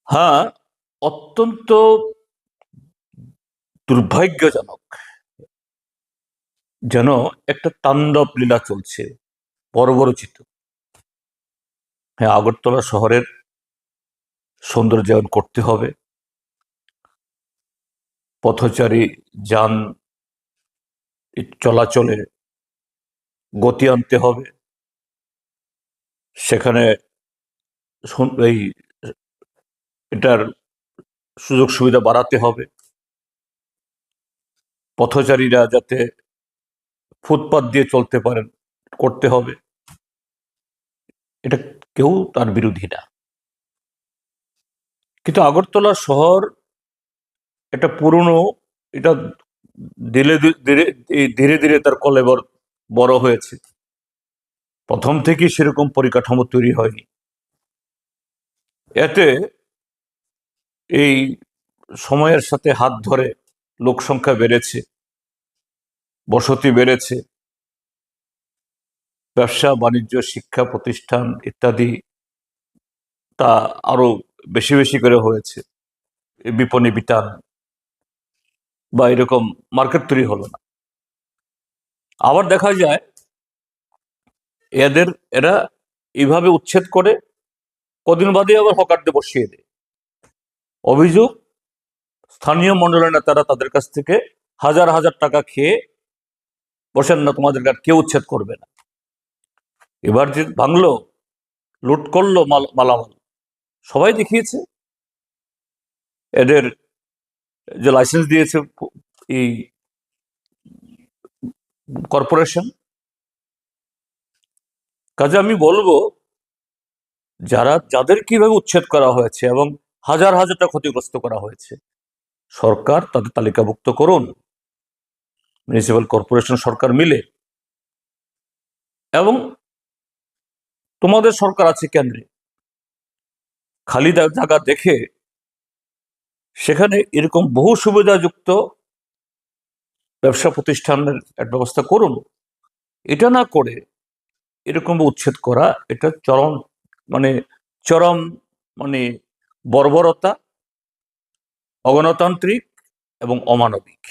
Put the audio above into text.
হ্যাঁ, অত্যন্ত দুর্ভাগ্যজনক যেন একটা তাণ্ডব লীলা চলছে বর্বরচিত। হ্যাঁ, আগরতলা শহরের সৌন্দর্যায়ন করতে হবে, পথচারী যান চলাচলে গতি আনতে হবে, সেখানে এই এটার সুযোগ সুবিধা বাড়াতে হবে, পথচারীরা যাতে ফুটপাত দিয়ে চলতে পারেন করতে হবে। এটা কেউ তার বিরোধী না, কিন্তু আগরতলা শহর এটা পুরনো, এটা ধীরে ধীরে ধীরে ধীরে তার কলেবর বড় হয়েছে। প্রথম থেকেই সেরকম পরিকাঠামো তৈরি হয়নি। এতে এই সময়ের সাথে হাত ধরে লোক সংখ্যা বেড়েছে, বসতি বেড়েছে, ব্যবসা বাণিজ্য শিক্ষা প্রতিষ্ঠান ইত্যাদি তা আরো বেশি বেশি করে হয়েছে। বিপণী বিতান বা এরকম মার্কেট তৈরি হলো না। আবার দেখা যায় এরা এইভাবে উচ্ছেদ করে কদিন বাদে আবার হকারদের বসিয়ে দেয়। অভিযোগ, স্থানীয় মণ্ডলের নেতারা তাদের কাছ থেকে হাজার হাজার টাকা খেয়ে বসেন, না তোমাদের কেউ উচ্ছেদ করবে না। এবার যে ভাঙলো, লুট করলো মালামাল, সবাই দেখিয়েছে। এদের যে লাইসেন্স দিয়েছে এই কর্পোরেশন, কাজে আমি বলবো যাদের কিভাবে উচ্ছেদ করা হয়েছে এবং হাজার হাজার টাকা ক্ষতিগ্রস্ত করা হয়েছে, সরকার তাদের তালিকাভুক্ত করুন, মিউনিসিপ্যাল কর্পোরেশন সরকার মিলে। এবং তোমাদের সরকার আছে কেন্দ্রে, খালি জায়গা দেখে সেখানে এরকম বহু সুবিধাযুক্ত ব্যবসা প্রতিষ্ঠানের একটা ব্যবস্থা করুন। এটা না করে এরকম উচ্ছেদ করা, এটা চরম মানে বর্বরতা, অগণতান্ত্রিক এবং অমানবিক।